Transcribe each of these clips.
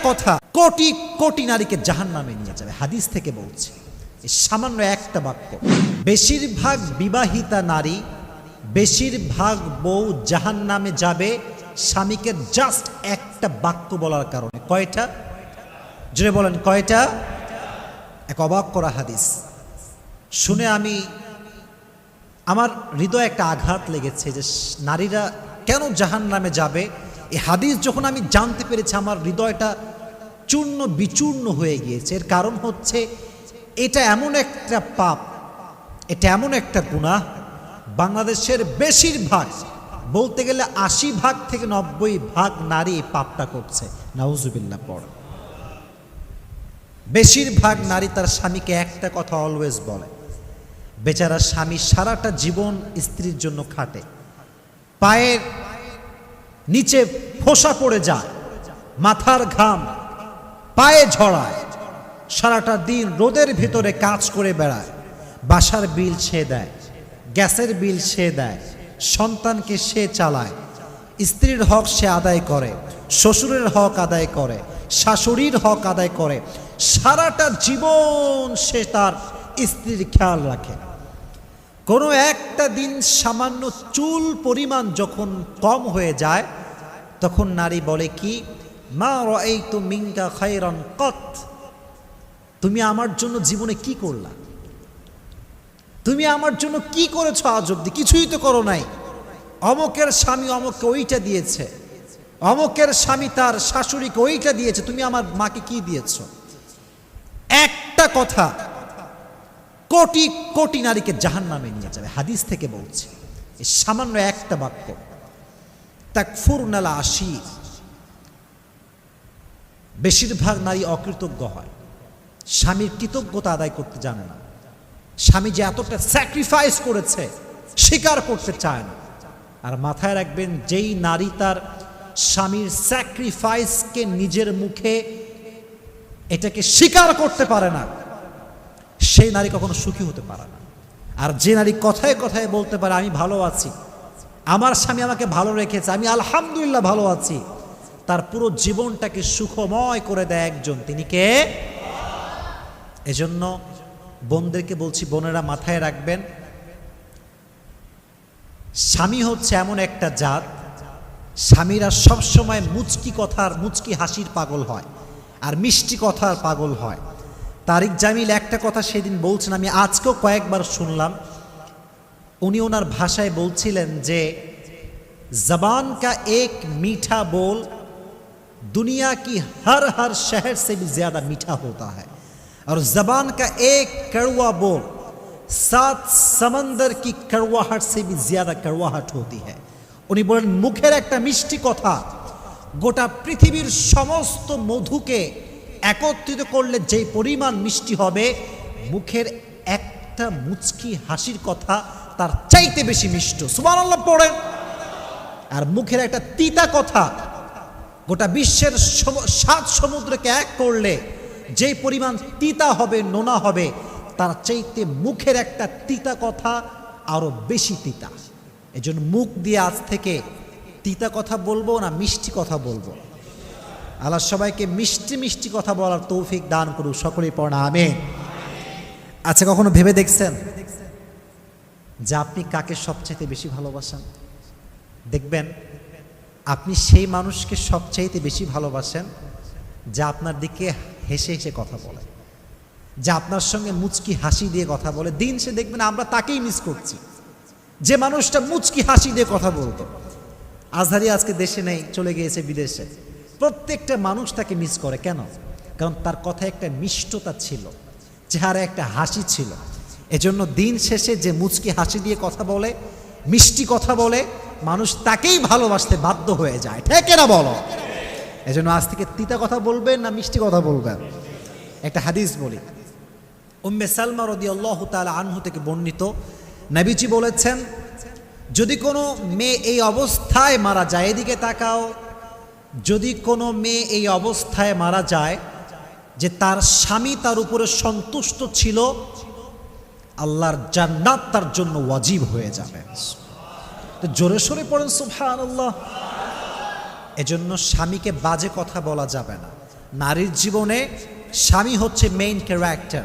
কথা কোটি কোটি নারীকে জাহান্নামে নিয়ে যাবে। হাদিস থেকে বলছি, সামান্য একটা বাক্য। বেশিরভাগ বিবাহিতা নারী, বেশিরভাগ বউ জাহান্নামে যাবে স্বামীকে জাস্ট একটা বাক্য বলার কারণে। কয়টা? জোরে বলেন কয়টা? এক অবাক করা হাদিস শুনে আমার হৃদয়ে একটা আঘাত লেগেছে যে নারীরা কেন জাহান্নামে যাবে। এই হাদিস যখন আমি জানতে পেরেছি আমার হৃদয়টা চূর্ণ বিচূর্ণ হয়ে গিয়েছে। এর কারণ হচ্ছে এটা এমন একটা পাপ, এটা এমন একটা গুনাহ, বাংলাদেশের বেশিরভাগ, বলতে গেলে ৮০ থেকে ৯০ নারী এই পাপটা করছে। নাউজুবিল্লাহ পড়ে। বেশিরভাগ নারী তার স্বামীকে একটা কথা অলওয়েজ বলে। বেচারা স্বামী সারাটা জীবন স্ত্রীর জন্য খাটে, পায়ের নিচে ফোসা পড়ে যায়, মাথার ঘাম পায়ে ঝরায়, সারাটা দিন রোদের ভিতরে কাজ করে বেড়ায়, বাসার বিল সে দেয়, গ্যাসের বিল সে দেয়, সন্তানকে সে চালায়, স্ত্রীর হক সে আদায় করে, শ্বশুরের হক আদায় করে, শাশুড়ির হক আদায় করে, সারাটা জীবন সে তার স্ত্রীর খেয়াল রাখে। কোনো একটা দিন সামান্য চুল পরিমাণ যখন কম হয়ে যায় তখন নারী বলে কি, মা রাআইতু মিনকা খায়রান কত, তুমি আমার জন্য জীবনে কি করলা, তুমি আমার জন্য কি করেছো আজ অব্দি? কিছুই তো করো নাই। অমকের স্বামী অমককে ওইটা দিয়েছে, অমকের স্বামী তার শাশুড়িকে ওইটা দিয়েছে, তুমি আমার মাকে কি দিয়েছ? একটা কথা কোটি কোটি নারীকে জাহান্নামে নিয়ে যাবে। হাদিস থেকে বলছি, এই সামান্য একটা বাক্য। তাকফুরনাল আশির। বেশিরভাগ নারী অকৃতজ্ঞ হয়, স্বামীর কৃতজ্ঞতা আদায় করতে জানে না। স্বামী যে এতটা স্যাক্রিফাইস করেছে স্বীকার করতে চায় না। আর মাথায় রাখবেন, যেই নারী তার স্বামীর স্যাক্রিফাইসকে নিজের মুখে এটাকে স্বীকার করতে পারে না, সেই নারী কখনো সুখী হতে পারে না। আর যে নারী কথায় কথায় বলতে পারে আমি ভালো আছি, আমার স্বামী আমাকে ভালো রেখেছে, আমি আলহামদুলিল্লাহ ভালো আছি, তার পুরো জীবনটাকে সুখময় করে দেয় একজন, তিনি কে? এজন্য বোনদেরকে বলছি, বোনেরা মাথায় রাখবেন, স্বামী হচ্ছে এমন একটা জাত, স্বামীরা সবসময় মুচকি কথার, মুচকি হাসির পাগল হয় আর মিষ্টি কথার পাগল হয়। তারিক জামিল একটা কথা সেদিন বলছেন, আমি আজকেও কয়েকবার শুনলাম। উনি ওনার ভাষায় বলছিলেন যে জবান কা এক মিঠা बोल दुनिया की हर हर शहर से भी ज्यादा मीठा होता है और जबान का एक कड़वा बोल 7 समंदर की कड़वाहट से भी ज्यादा कड़वाहट होती है। উনি বলেন, মুখের একটা মিষ্টি কথা গোটা পৃথিবীর সমস্ত মধুকে একত্রিত করলে যে পরিমাণ মিষ্টি হবে, মুখের একটা মুচকি হাসির কথা তার চাইতে বেশি মিষ্ট। সুবহানাল্লাহ পড়েন। আর মুখের একটা তিতা কথা গোটা বিশ্বের 7 সমুদ্রকে এক করলে যে পরিমাণ তিতা হবে, নোনা হবে, তার চাইতে মুখের একটা তিতা কথা আরো বেশি তিতা। এজন্য মুখ দিয়ে আজ থেকে তিতা কথা বলবো না, মিষ্টি কথা বলবো। আল্লাহ সবাইকে মিষ্টি মিষ্টি কথা বলার তৌফিক দান করুক। সকলেই পড়া আমিন। আচ্ছা, কখনো ভেবে দেখছেন যে আপনি কাকে সবচাইতে বেশি ভালোবাসেন? দেখবেন আপনি সেই মানুষকে সবচাইতে বেশি ভালোবাসেন যা আপনার দিকে হেসে হেসে কথা বলে, যা আপনার সঙ্গে মুচকি হাসি দিয়ে কথা বলে। দিন সে দেখবেন আমরা তাকেই মিস করছি, যে মানুষটা মুচকি হাসি দিয়ে কথা বলতো। আজহারি আজকে দেশে নেই, চলে গিয়েছে বিদেশে। প্রত্যেকটা মানুষ তাকে মিস করে। কেন? কারণ তার কথায় একটা মিষ্টতা ছিল, চেহারায় একটা হাসি ছিল। এজন্য দিন শেষে যে মুচকি হাসি দিয়ে কথা বলে, মিষ্টি কথা বলে, মানুষ তাকেই ভালোবাসতে বাধ্য হয়ে যায়। ঠিক না বলো? এজন্য আজ থেকে তিতা কথা বলবেন না মিষ্টি কথা বলবেন? একটা হাদিস বলি, উম্মে সালমা রাদিয়াল্লাহু তাআলা আনহু থেকে বর্ণিত, নবীজি বলেছেন, যদি কোনো মেয়ে এই অবস্থায় মারা যায়, এদিকে তাকাও, যদি কোনো মেয়ে এই অবস্থায় মারা যায় যে তার স্বামী তার উপরে সন্তুষ্ট ছিল, আল্লাহর জান্নাত তার জন্য ওয়াজিব হয়ে যাবে। তো জোরে সোরে পড়েন সুবহানাল্লাহ। এজন্য স্বামীকে বাজে কথা বলা যাবে না, নারীর জীবনে স্বামী হচ্ছে মেইন ক্যারেক্টার।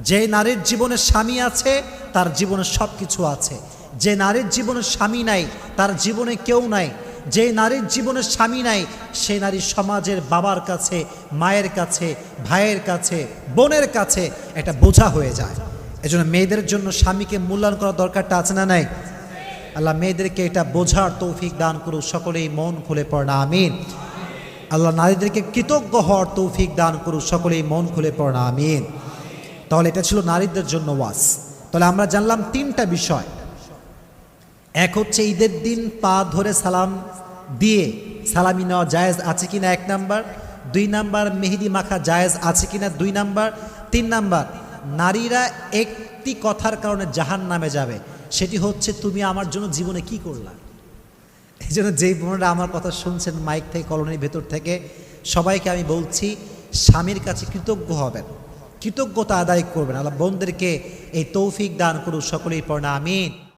যে নারীর জীবনে স্বামী আছে তার জীবনে সব কিছু আছে। যে নারীর জীবনে স্বামী নাই তার জীবনে কেউ নাই। যে নারীর জীবনে স্বামী নাই সে নারী সমাজের বাবার কাছে, মায়ের কাছে, ভাইয়ের কাছে, বোনের কাছে একটা বোঝা হয়ে যায়। এজন্য মেয়েদের জন্য স্বামীকে মূল্যায়ন করার দরকারটা আছে না নাই? আল্লাহ মেয়েদেরকে এটা বোঝার তৌফিক দান করুক, সকলেই মন খুলে পড়ে না আমিন। আল্লাহ নারীদেরকে কৃতজ্ঞ হওয়ার তৌফিক দান করুক, সকলেই মন খুলে পড়ে না আমিন। তাহলে এটা ছিল নারীদের জন্য ওয়াজ। তাহলে আমরা জানলাম তিনটা বিষয়। এক হচ্ছে ঈদের দিন পা ধরে সালাম দিয়ে সালামি নেওয়া জায়েজ আছে কিনা, 1 নাম্বার। 2 নাম্বার, মেহেদি মাখা জায়েজ আছে কিনা, 2 নাম্বার। 3 নাম্বার, নারীরা একটি কথার কারণে জাহান্নামে যাবে, সেটি হচ্ছে তুমি আমার জন্য জীবনে কি করলা। এই জন্য যেই বোনেরা আমার কথা শুনছেন মাইক থেকে, কলোনির ভেতর থেকে, সবাইকে আমি বলছি স্বামীর কাছে কৃতজ্ঞ হবেন, কৃতজ্ঞতা আদায় করবেন। আল্লাহ বোনদেরকে এই তৌফিক দান করুক, সকলেই পড়না আমিন।